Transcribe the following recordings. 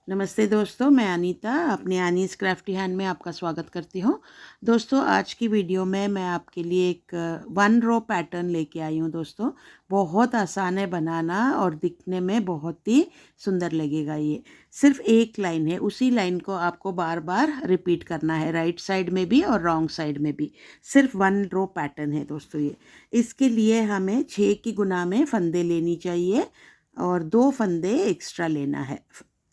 नमस्ते दोस्तों, मैं अनीता अपने अनीस क्राफ्टी हैंड में आपका स्वागत करती हूँ। दोस्तों, आज की वीडियो में मैं आपके लिए एक वन रो पैटर्न लेके आई हूँ। दोस्तों, बहुत आसान है बनाना और दिखने में बहुत ही सुंदर लगेगा। ये सिर्फ एक लाइन है, उसी लाइन को आपको बार बार रिपीट करना है, राइट साइड में भी और रॉन्ग साइड में भी। सिर्फ वन रो पैटर्न है दोस्तों ये। इसके लिए हमें 6 की गुना में फंदे लेनी चाहिए और 2 फंदे एक्स्ट्रा लेना है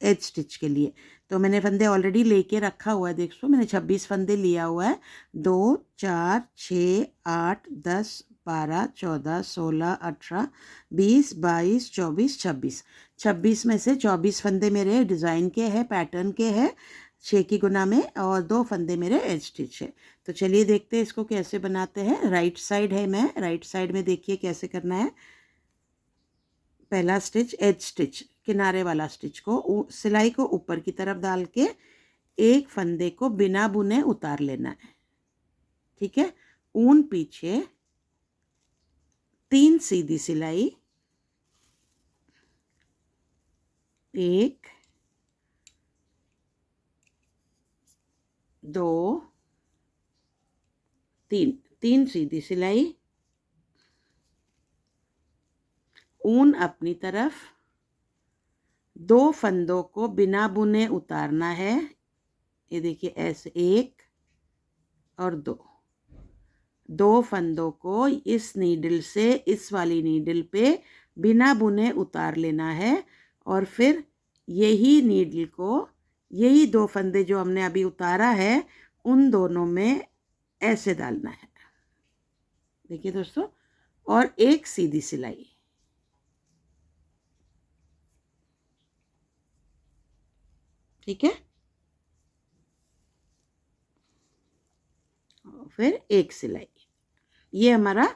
एज स्टिच के लिए। तो मैंने फंदे ऑलरेडी लेके रखा हुआ है। देखो, मैंने 26 फंदे लिया हुआ है। 2 4 6 8 10 12 14 16 18 20 22 24 26। 26 में से 24 फंदे मेरे डिज़ाइन के हैं, पैटर्न के हैं 6 की गुना में, और 2 फंदे मेरे एज स्टिच है। तो चलिए देखते हैं इसको कैसे बनाते हैं। राइट साइड है, मैं राइट साइड में देखिए कैसे करना है। पहला स्टिच एज स्टिच, किनारे वाला स्टिच को सिलाई को ऊपर की तरफ डाल के एक फंदे को बिना बुने उतार लेना है। ठीक है। ऊन पीछे 3 सीधी सिलाई, 1 2 3, 3 सीधी सिलाई, ऊन अपनी तरफ, 2 फंदों को बिना बुने उतारना है। ये देखिए ऐसे 1 और 2 फंदों को इस नीडल से इस वाली नीडल पे बिना बुने उतार लेना है, और फिर यही नीडल को, यही 2 फंदे जो हमने अभी उतारा है उन दोनों में ऐसे डालना है। देखिए दोस्तों, और एक सीधी सिलाई। ठीक है। फिर एक सिलाई। ये हमारा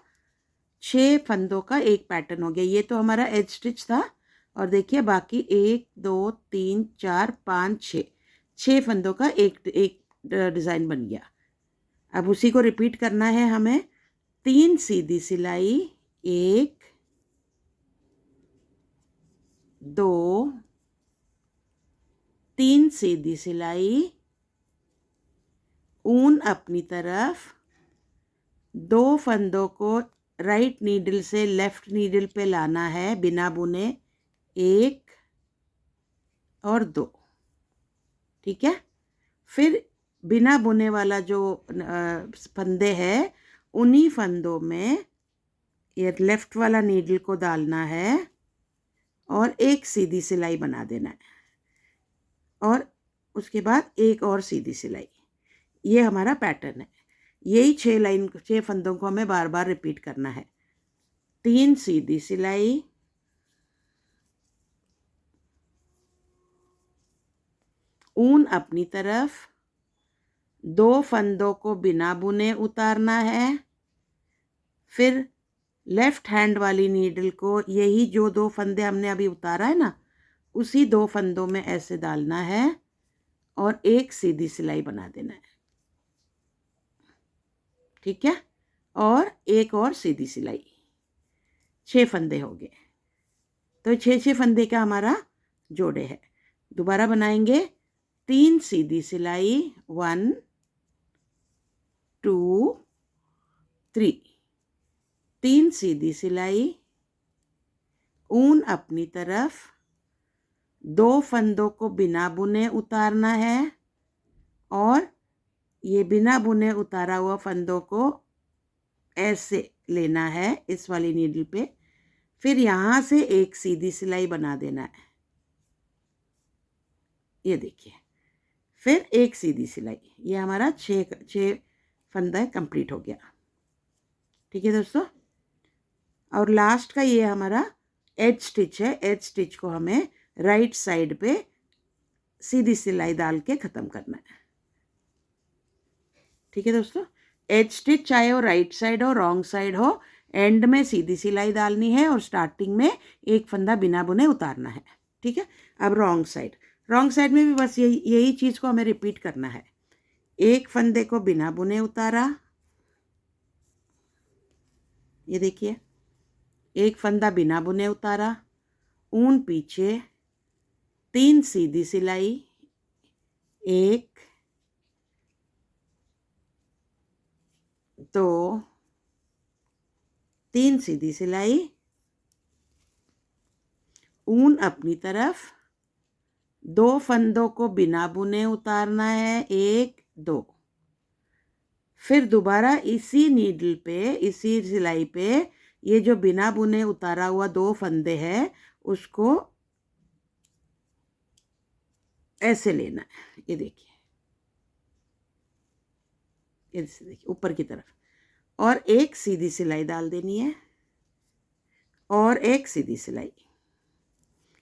6 फंदों का एक पैटर्न हो गया। ये तो हमारा एज स्टिच था। और देखिए बाकी 1 2 3 4 5 6, 6 फंदों का एक एक डिज़ाइन बन गया। अब उसी को रिपीट करना है हमें। 3 सीधी सिलाई, 1 2 3 सीधी सिलाई, ऊन अपनी तरफ, 2 फंदों को राइट नीडल से लेफ्ट नीडल पे लाना है बिना बुने, 1 और 2। ठीक है। फिर बिना बुने वाला जो फंदे हैं उन्हीं फंदों में ये लेफ्ट वाला नीडल को डालना है और एक सीधी सिलाई बना देना है, और उसके बाद एक और सीधी सिलाई। ये हमारा पैटर्न है। यही 6 फंदों को हमें बार बार रिपीट करना है। 3 सीधी सिलाई, ऊन अपनी तरफ, 2 फंदों को बिना बुने उतारना है। फिर लेफ्ट हैंड वाली नीडल को यही जो 2 फंदे हमने अभी उतारा है ना, उसी 2 फंदों में ऐसे डालना है और एक सीधी सिलाई बना देना है। ठीक है। और एक और सीधी सिलाई। 6 फंदे हो गए। तो 6 फंदे का हमारा जोड़े है। दोबारा बनाएंगे। 3 सीधी सिलाई, 1 2 3, 3 सीधी सिलाई, ऊन अपनी तरफ, 2 फंदों को बिना बुने उतारना है, और ये बिना बुने उतारा हुआ फंदों को ऐसे लेना है इस वाली नीडल पे। फिर यहाँ से एक सीधी सिलाई बना देना है। ये देखिए, फिर एक सीधी सिलाई। ये हमारा 6 फंदा कंप्लीट हो गया। ठीक है दोस्तों। और लास्ट का ये हमारा एज स्टिच है। एज स्टिच को हमें राइट साइड पे सीधी सिलाई डाल के ख़त्म करना है। ठीक है दोस्तों। एज स्टिच चाहे वो राइट साइड हो, रॉन्ग साइड हो, एंड में सीधी सिलाई डालनी है और स्टार्टिंग में एक फंदा बिना बुने उतारना है। ठीक है। अब रॉन्ग साइड, रॉन्ग साइड में भी बस यही चीज़ को हमें रिपीट करना है। एक फंदे को बिना बुने उतारा, ये देखिए, एक फंदा बिना बुने उतारा, ऊन पीछे, 3 सीधी सिलाई, 1 2 3 सीधी सिलाई, ऊन अपनी तरफ, 2 फंदों को बिना बुने उतारना है, 1 2। फिर दोबारा इसी नीडल पे, इसी सिलाई पे ये जो बिना बुने उतारा हुआ 2 फंदे हैं उसको ऐसे लेना है। ये देखिए, ऐसे देखिए ऊपर की तरफ, और एक सीधी सिलाई डाल देनी है और एक सीधी सिलाई।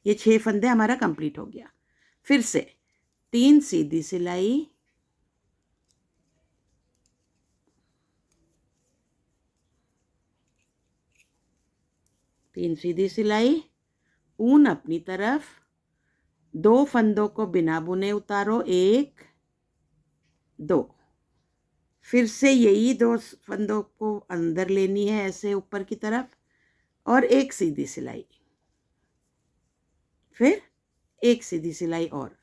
ये 6 फंदे हमारा कंप्लीट हो गया। फिर से 3 सीधी सिलाई, 3 सीधी सिलाई, ऊन अपनी तरफ, 2 फंदों को बिना बुने उतारो, 1 2। फिर से यही 2 फंदों को अंदर लेनी है ऐसे ऊपर की तरफ, और एक सीधी सिलाई, फिर एक सीधी सिलाई, और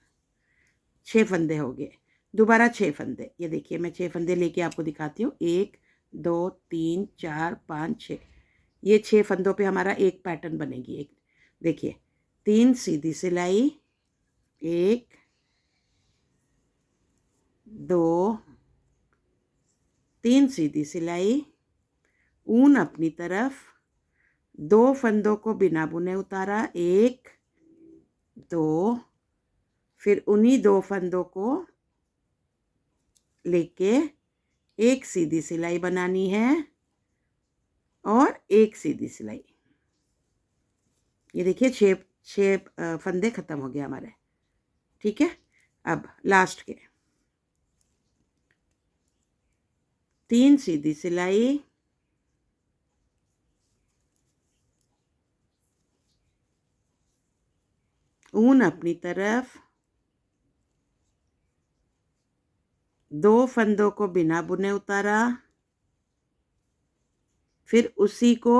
6 फंदे हो गए। दोबारा 6 फंदे, ये देखिए मैं 6 फंदे लेके आपको दिखाती हूँ। 1 2 3 4 5 6, ये 6 फंदों पे हमारा एक पैटर्न बनेगी। एक देखिए, 3 सीधी सिलाई, 1 2 3 सीधी सिलाई, ऊन अपनी तरफ, 2 फंदों को बिना बुने उतारा, 1 2। फिर उन्हीं 2 फंदों को लेके एक सीधी सिलाई बनानी है और एक सीधी सिलाई। ये देखिए 6 फंदे खत्म हो गए हमारे। ठीक है, अब लास्ट के 3 सीधी सिलाई, ऊन अपनी तरफ, 2 फंदों को बिना बुने उतारा, फिर उसी को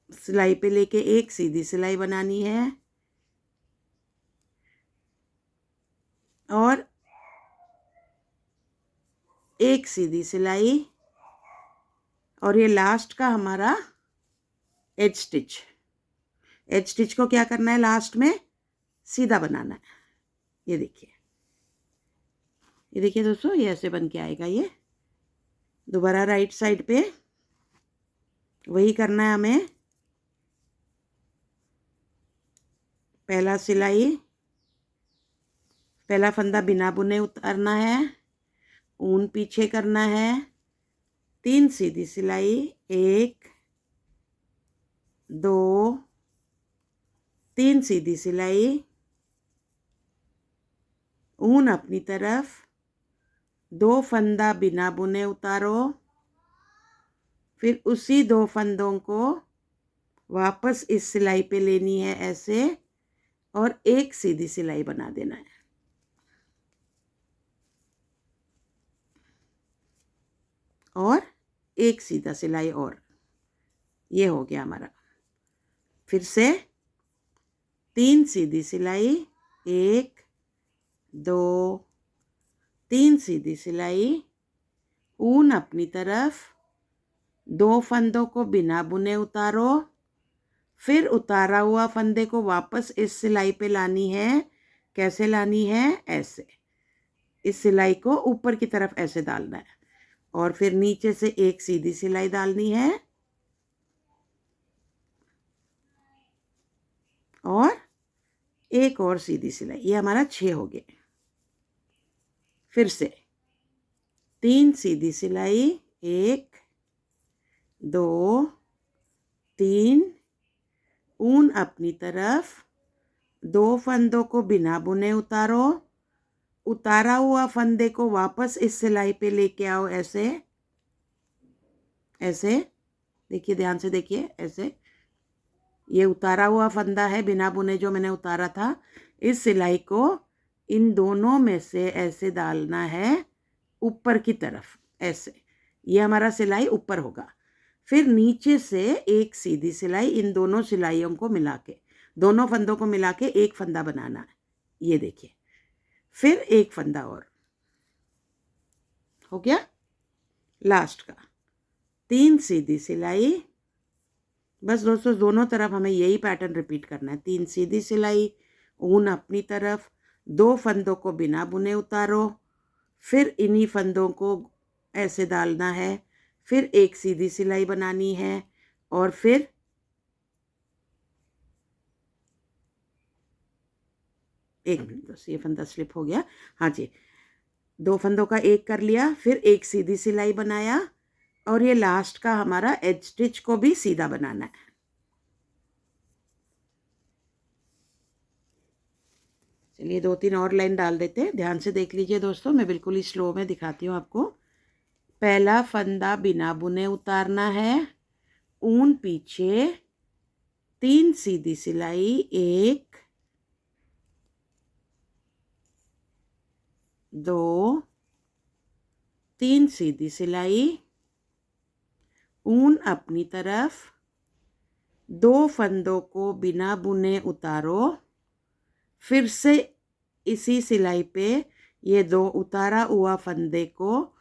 सिलाई पे लेके एक सीधी सिलाई बनानी है और एक सीधी सिलाई, और ये लास्ट का हमारा एज स्टिच। एज स्टिच को क्या करना है, लास्ट में सीधा बनाना है। ये देखिए, ये देखिए दोस्तों, ये ऐसे बन के आएगा। ये दोबारा राइट साइड पे वही करना है हमें। पहला सिलाई, पहला फंदा बिना बुने उतारना है, ऊन पीछे करना है, 3 सीधी सिलाई, 1 2 3 सीधी सिलाई, ऊन अपनी तरफ, 2 फंदा बिना बुने उतारो, फिर उसी 2 फंदों को वापस इस सिलाई पे लेनी है ऐसे, और एक सीधी सिलाई बना देना है। और एक सीधा सिलाई, और ये हो गया हमारा। फिर से 3 सीधी सिलाई, 1 2 3 सीधी सिलाई, ऊन अपनी तरफ, 2 फंदों को बिना बुने उतारो, फिर उतारा हुआ फंदे को वापस इस सिलाई पे लानी है। कैसे लानी है, ऐसे इस सिलाई को ऊपर की तरफ ऐसे डालना है, और फिर नीचे से एक सीधी सिलाई डालनी है, और एक और सीधी सिलाई। ये हमारा 6 हो गए। फिर से 3 सीधी सिलाई, 1 2 3, ऊन अपनी तरफ, 2 फंदों को बिना बुने उतारो, उतारा हुआ फंदे को वापस इस सिलाई पे लेके आओ ऐसे, ऐसे देखिए, ध्यान से देखिए, ऐसे ये उतारा हुआ फंदा है बिना बुने जो मैंने उतारा था। इस सिलाई को इन दोनों में से ऐसे डालना है ऊपर की तरफ, ऐसे। ये हमारा सिलाई ऊपर होगा। फिर नीचे से एक सीधी सिलाई इन दोनों सिलाइयों को मिला के, दोनों फंदों को मिला के एक फंदा बनाना है, ये देखिए। फिर एक फंदा और हो गया। लास्ट का 3 सीधी सिलाई। बस दोस्तों दोनों तरफ हमें यही पैटर्न रिपीट करना है। 3 सीधी सिलाई, ऊन अपनी तरफ, 2 फंदों को बिना बुने उतारो, फिर इन्हीं फंदों को ऐसे डालना है, फिर एक सीधी सिलाई बनानी है और फिर एक मिनट दोस्तों, ये फंदा स्लिप हो गया। हाँ जी, 2 फंदों का एक कर लिया, फिर एक सीधी सिलाई बनाया और ये लास्ट का हमारा एज स्टिच को भी सीधा बनाना है। चलिए 2-3 और लाइन डाल देते हैं। ध्यान से देख लीजिए दोस्तों, मैं बिल्कुल ही स्लो में दिखाती हूँ आपको। पहला फंदा बिना बुने उतारना है, ऊन पीछे, 3 सीधी सिलाई, 1 2 3 सीधी सिलाई, ऊन अपनी तरफ, 2 फंदों को बिना बुने उतारो, फिर से इसी सिलाई पे ये 2 उतारा हुआ फंदे को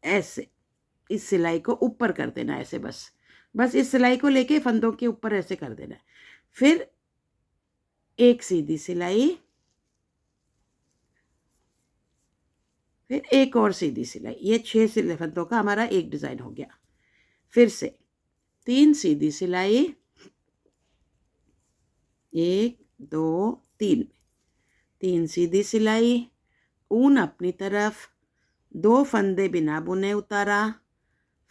ऐसे इस सिलाई को ऊपर कर देना, ऐसे बस इस सिलाई को लेके फंदों के ऊपर ऐसे कर देना है। फिर एक सीधी सिलाई, फिर एक और सीधी सिलाई, ये 6 सिलाई फंदों का हमारा एक डिज़ाइन हो गया। फिर से 3 सीधी सिलाई, 1 2 3, 3 सीधी सिलाई, ऊन अपनी तरफ, 2 फंदे बिना बुने उतारा,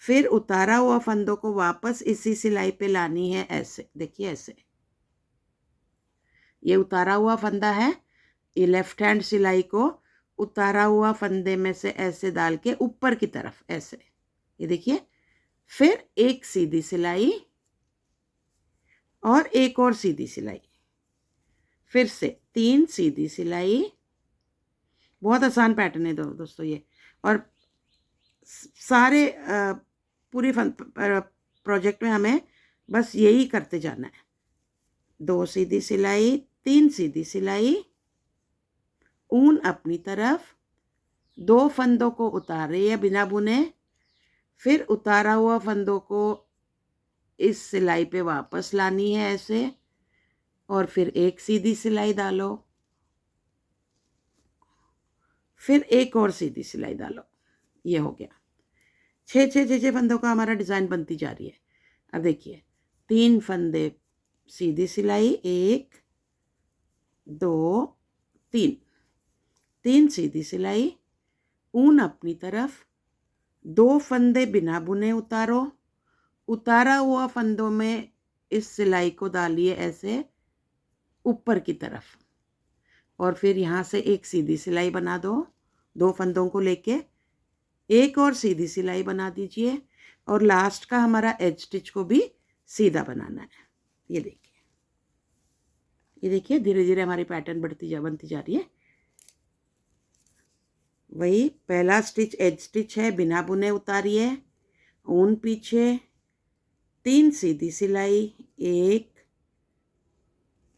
फिर उतारा हुआ फंदों को वापस इसी सिलाई पे लानी है, ऐसे देखिए ऐसे। ये उतारा हुआ फंदा है, ये लेफ्ट हैंड सिलाई को उतारा हुआ फंदे में से ऐसे डाल के ऊपर की तरफ ऐसे, ये देखिए। फिर एक सीधी सिलाई और एक और सीधी सिलाई, फिर से 3 सीधी सिलाई। बहुत आसान पैटर्न है दोस्तों ये, और सारे पूरी प्रोजेक्ट में हमें बस यही करते जाना है। 2 सीधी सिलाई, 3 सीधी सिलाई, ऊन अपनी तरफ, 2 फंदों को उतारे या बिना बुने, फिर उतारा हुआ फंदों को इस सिलाई पे वापस लानी है ऐसे, और फिर एक सीधी सिलाई डालो, फिर एक और सीधी सिलाई डालो, ये हो गया। 6 फंदों का हमारा डिज़ाइन बनती जा रही है। अब देखिए 3 फंदे सीधी सिलाई, 1 2 3, 3 सीधी सिलाई, ऊन अपनी तरफ, 2 फंदे बिना बुने उतारो, उतारा हुआ फंदों में इस सिलाई को डालिए ऐसे ऊपर की तरफ, और फिर यहाँ से एक सीधी सिलाई बना दो, 2 फंदों को लेके एक और सीधी सिलाई बना दीजिए, और लास्ट का हमारा एज स्टिच को भी सीधा बनाना है। ये देखिए धीरे धीरे हमारी पैटर्न बनती जा रही है। वही पहला स्टिच एज स्टिच है, बिना बुने उतारिए, ऊन पीछे, 3 सीधी सिलाई, 1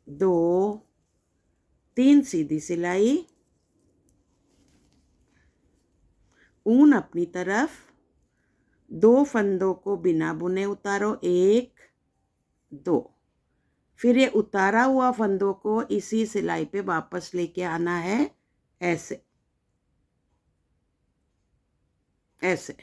2 3 सीधी सिलाई, ऊन अपनी तरफ, 2 फंदों को बिना बुने उतारो, 1 2, फिर ये उतारा हुआ फंदों को इसी सिलाई पे वापस लेके आना है ऐसे ऐसे,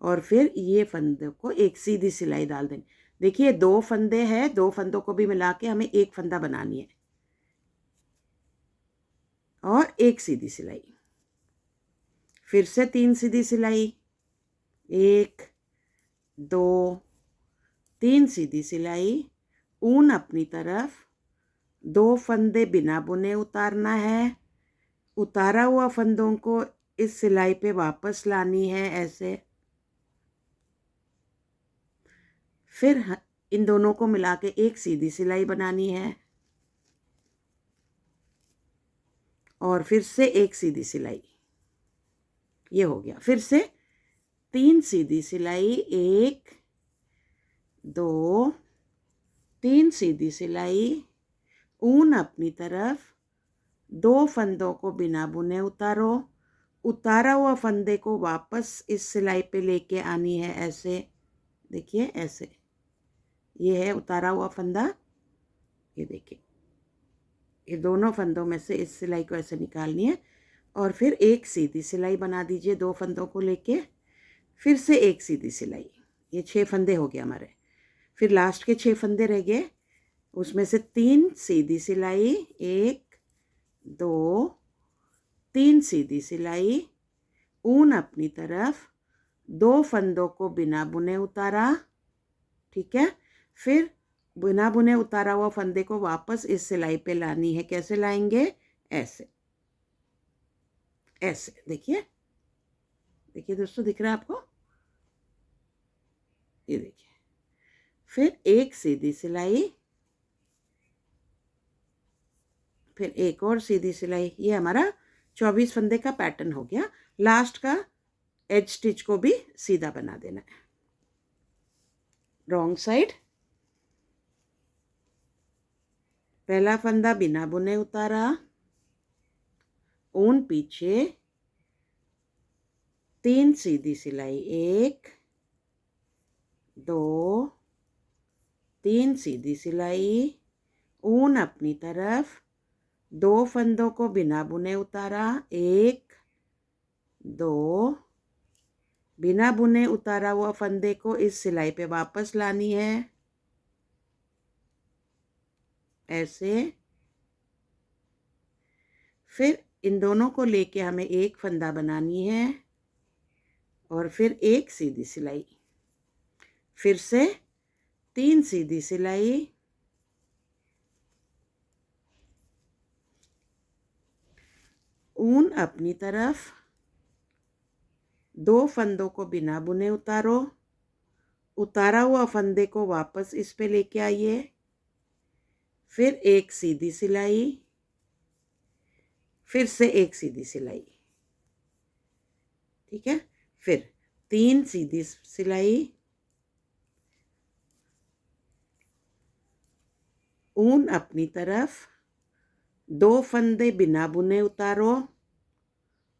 और फिर ये फंदों को एक सीधी सिलाई डाल देनी। देखिए 2 फंदे हैं, 2 फंदों को भी मिला के हमें एक फंदा बनानी है, और एक सीधी सिलाई, फिर से 3 सीधी सिलाई, 1 2 3 सीधी सिलाई, ऊन अपनी तरफ, 2 फंदे बिना बुने उतारना है, उतारा हुआ फंदों को इस सिलाई पे वापस लानी है ऐसे, फिर इन दोनों को मिला के एक सीधी सिलाई बनानी है, और फिर से एक सीधी सिलाई, ये हो गया। फिर से 3 सीधी सिलाई, 1 2 3 सीधी सिलाई, ऊन अपनी तरफ, 2 फंदों को बिना बुने उतारो, उतारा हुआ फंदे को वापस इस सिलाई पे लेके आनी है ऐसे, देखिए ऐसे, ये है उतारा हुआ फंदा, ये देखिए, ये दोनों फंदों में से इस सिलाई को ऐसे निकालनी है और फिर एक सीधी सिलाई बना दीजिए 2 फंदों को लेके, फिर से एक सीधी सिलाई, ये 6 फंदे हो गए हमारे। फिर लास्ट के 6 फंदे रह गए, उसमें से 3 सीधी सिलाई, 1 2 3 सीधी सिलाई, ऊन अपनी तरफ, 2 फंदों को बिना बुने उतारा, ठीक है। फिर बिना बुने उतारा हुआ फंदे को वापस इस सिलाई पे लानी है, कैसे लाएंगे, ऐसे ऐसे, देखिए देखिए दोस्तों, दिख रहा है आपको, ये देखिए। फिर एक सीधी सिलाई, फिर एक और सीधी सिलाई, ये हमारा 24 फंदे का पैटर्न हो गया। लास्ट का एज स्टिच को भी सीधा बना देना है। रॉन्ग साइड, पहला फंदा बिना बुने उतारा, ऊन पीछे, 3 सीधी सिलाई, 1 2 3 सीधी सिलाई, ऊन अपनी तरफ, 2 फंदों को बिना बुने उतारा, 1 2, बिना बुने उतारा हुआ फंदे को इस सिलाई पे वापस लानी है, ऐसे। फिर इन दोनों को लेके हमें एक फंदा बनानी है और फिर एक सीधी सिलाई, फिर से 3 सीधी सिलाई, ऊन अपनी तरफ, 2 फंदों को बिना बुने उतारो, उतारा हुआ फंदे को वापस इस पे लेके आइए, फिर एक सीधी सिलाई, फिर से एक सीधी सिलाई, ठीक है। फिर 3 सीधी सिलाई, ऊन अपनी तरफ, 2 फंदे बिना बुने उतारो,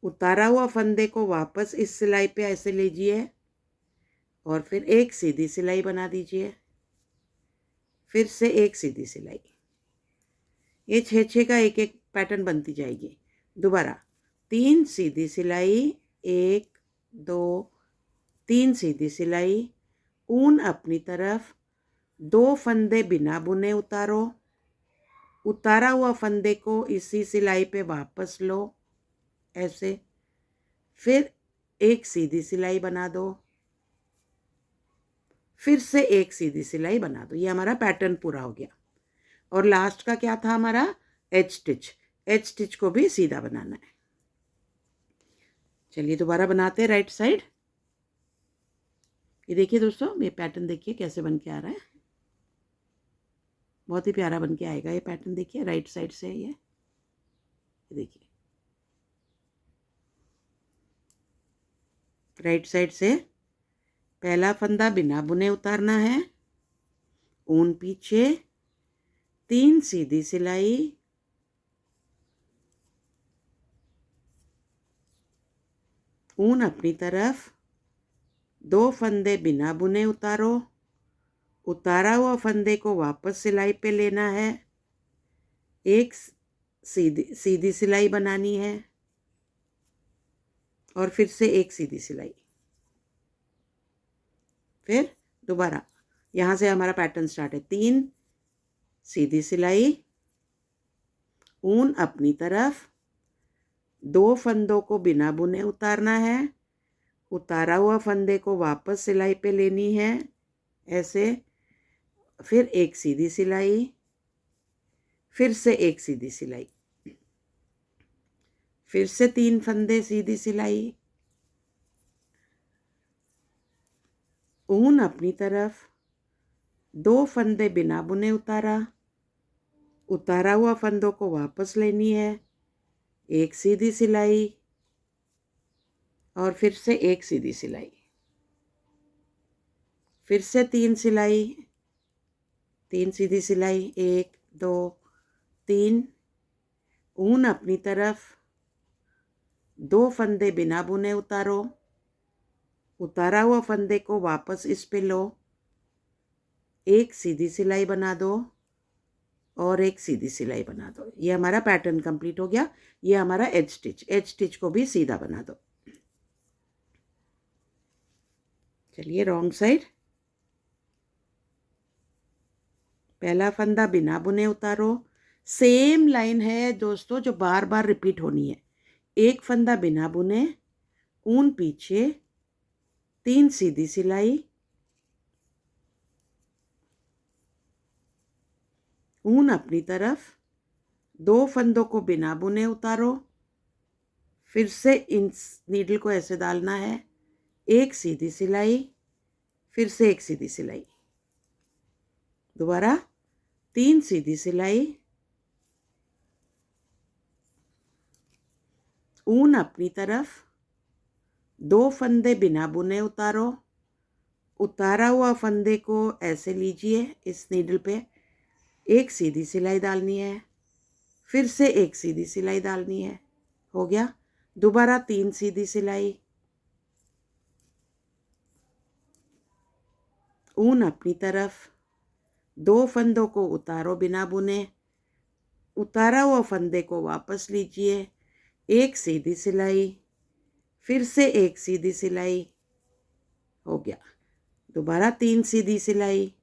उतारा हुआ फंदे को वापस इस सिलाई पे ऐसे लीजिए और फिर एक सीधी सिलाई बना दीजिए, फिर से एक सीधी सिलाई, ये 6 का एक एक पैटर्न बनती जाएगी। दोबारा 3 सीधी सिलाई, 1 2 3 सीधी सिलाई, ऊन अपनी तरफ, 2 फंदे बिना बुने उतारो, उतारा हुआ फंदे को इसी सिलाई पे वापस लो ऐसे, फिर एक सीधी सिलाई बना दो, फिर से एक सीधी सिलाई बना दो, ये हमारा पैटर्न पूरा हो गया। और लास्ट का क्या था हमारा, एज स्टिच, एज स्टिच को भी सीधा बनाना है। चलिए दोबारा बनाते हैं राइट साइड। ये देखिए दोस्तों, ये पैटर्न देखिए कैसे बन के आ रहा है, बहुत ही प्यारा बन के आएगा ये पैटर्न, देखिए राइट साइड से ये देखिए, राइट साइड से पहला फंदा बिना बुने उतारना है, ऊन पीछे, 3 सीधी सिलाई, ऊन अपनी तरफ, 2 फंदे बिना बुने उतारो, उतारा हुआ फंदे को वापस सिलाई पे लेना है, एक सीधी सिलाई बनानी है और फिर से एक सीधी सिलाई, फिर दोबारा यहाँ से हमारा पैटर्न स्टार्ट है, 3 सीधी सिलाई, ऊन अपनी तरफ, 2 फंदों को बिना बुने उतारना है, उतारा हुआ फंदे को वापस सिलाई पे लेनी है ऐसे, फिर एक सीधी सिलाई, फिर से एक सीधी सिलाई, फिर से 3 फंदे सीधी सिलाई, ऊन अपनी तरफ, 2 फंदे बिना बुने उतारा, उतारा हुआ फंदों को वापस लेनी है, एक सीधी सिलाई और फिर से एक सीधी सिलाई, फिर से 3 सिलाई, 3 सीधी सिलाई, 1 2 3। ऊन अपनी तरफ, 2 फंदे बिना बुने उतारो, उतारा हुआ फंदे को वापस इस पे लो, एक सीधी सिलाई बना दो और एक सीधी सिलाई बना दो। ये हमारा पैटर्न कंप्लीट हो गया। ये हमारा एज स्टिच को भी सीधा बना दो। चलिए रॉन्ग साइड, पहला फंदा बिना बुने उतारो। सेम लाइन है दोस्तों जो बार बार रिपीट होनी है। एक फंदा बिना बुने, ऊन पीछे, 3 सीधी सिलाई, ऊन अपनी तरफ, 2 फंदों को बिना बुने उतारो, फिर से इन नीडल को ऐसे डालना है, एक सीधी सिलाई, फिर से एक सीधी सिलाई, दोबारा 3 सीधी सिलाई, ऊन अपनी तरफ, 2 फंदे बिना बुने उतारो, उतारा हुआ फंदे को ऐसे लीजिए इस नीडल पे, एक सीधी सिलाई डालनी है, फिर से एक सीधी सिलाई डालनी है, हो गया। दोबारा 3 सीधी सिलाई, ऊन अपनी तरफ, 2 फंदों को उतारो बिना बुने, उतारा हुआ फंदे को वापस लीजिए, एक सीधी सिलाई, फिर से एक सीधी सिलाई, हो गया। दोबारा 3 सीधी सिलाई,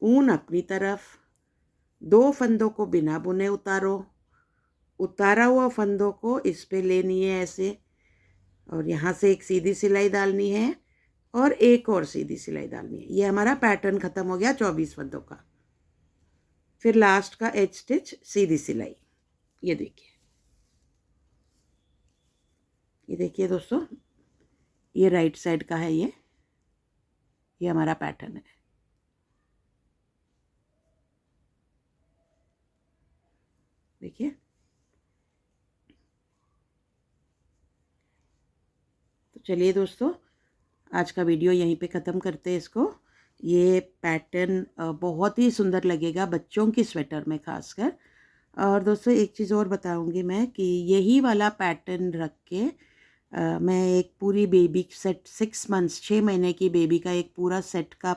ऊन अपनी तरफ, 2 फंदों को बिना बुने उतारो, उतारा हुआ फंदों को इस पे लेनी है ऐसे, और यहाँ से एक सीधी सिलाई डालनी है और एक और सीधी सिलाई डालनी है। ये हमारा पैटर्न खत्म हो गया 24 फंदों का। फिर लास्ट का एज स्टिच, सीधी सिलाई। ये देखिए दोस्तों, ये राइट साइड का है। ये हमारा पैटर्न है। देखिए, तो चलिए दोस्तों, आज का वीडियो यहीं पे ख़त्म करते हैं इसको। ये पैटर्न बहुत ही सुंदर लगेगा बच्चों की स्वेटर में खासकर। और दोस्तों एक चीज़ और बताऊंगी मैं कि यही वाला पैटर्न रख के मैं एक पूरी बेबी सेट 6 मंथ्स 6 महीने की बेबी का एक पूरा सेट का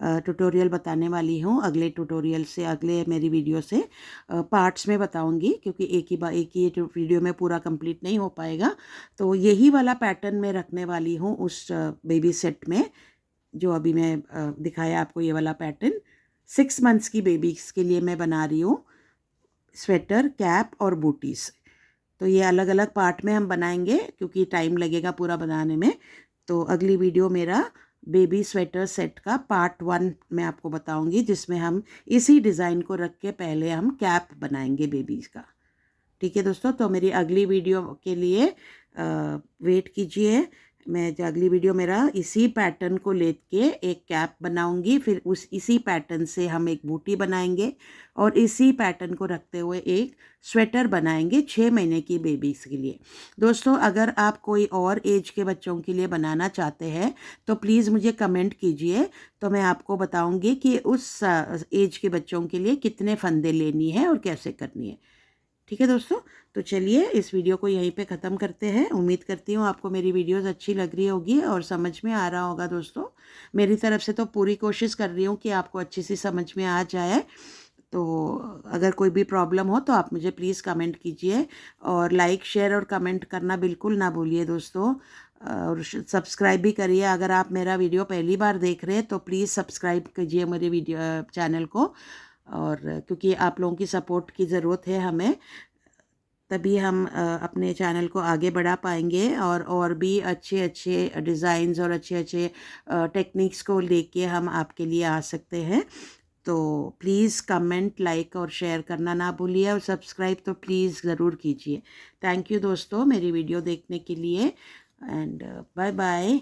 ट्यूटोरियल बताने वाली हूँ। अगले ट्यूटोरियल से, अगले मेरी वीडियो से पार्ट्स में बताऊंगी, क्योंकि एक ही वीडियो में पूरा कंप्लीट नहीं हो पाएगा। तो यही वाला पैटर्न मैं रखने वाली हूँ उस बेबी सेट में, जो अभी मैं दिखाया आपको। ये वाला पैटर्न 6 मंथ्स की बेबीज़ के लिए मैं बना रही हूँ, स्वेटर, कैप और बूटीज़। तो ये अलग अलग पार्ट में हम बनाएंगे क्योंकि टाइम लगेगा पूरा बनाने में। तो अगली वीडियो मेरा बेबी स्वेटर सेट का पार्ट 1 मैं आपको बताऊंगी, जिसमें हम इसी डिज़ाइन को रख के पहले हम कैप बनाएंगे बेबीज़ का। ठीक है दोस्तों, तो मेरी अगली वीडियो के लिए वेट कीजिए। मैं जो अगली वीडियो मेरा इसी पैटर्न को लेके एक कैप बनाऊंगी, फिर इसी पैटर्न से हम एक बूटी बनाएंगे और इसी पैटर्न को रखते हुए एक स्वेटर बनाएंगे 6 महीने की बेबीज़ के लिए। दोस्तों अगर आप कोई और एज के बच्चों के लिए बनाना चाहते हैं तो प्लीज़ मुझे कमेंट कीजिए, तो मैं आपको बताऊंगी कि उस एज के बच्चों के लिए कितने फंदे लेनी है और कैसे करनी है। ठीक है दोस्तों, तो चलिए इस वीडियो को यहीं पे ख़त्म करते हैं। उम्मीद करती हूँ आपको मेरी वीडियोस अच्छी लग रही होगी और समझ में आ रहा होगा। दोस्तों मेरी तरफ से तो पूरी कोशिश कर रही हूँ कि आपको अच्छी सी समझ में आ जाए। तो अगर कोई भी प्रॉब्लम हो तो आप मुझे प्लीज़ कमेंट कीजिए, और लाइक, शेयर और कमेंट करना बिल्कुल ना भूलिए दोस्तों। और सब्सक्राइब भी करिए। अगर आप मेरा वीडियो पहली बार देख रहे हैं तो प्लीज़ सब्सक्राइब कीजिए मेरे वीडियो चैनल को, और क्योंकि आप लोगों की सपोर्ट की ज़रूरत है हमें, तभी हम अपने चैनल को आगे बढ़ा पाएंगे और भी अच्छे अच्छे डिज़ाइंस और अच्छे अच्छे टेक्निक्स को लेके हम आपके लिए आ सकते हैं। तो प्लीज़ कमेंट, लाइक और शेयर करना ना भूलिए, और सब्सक्राइब तो प्लीज़ ज़रूर कीजिए। थैंक यू दोस्तों मेरी वीडियो देखने के लिए, एंड बाय बाय।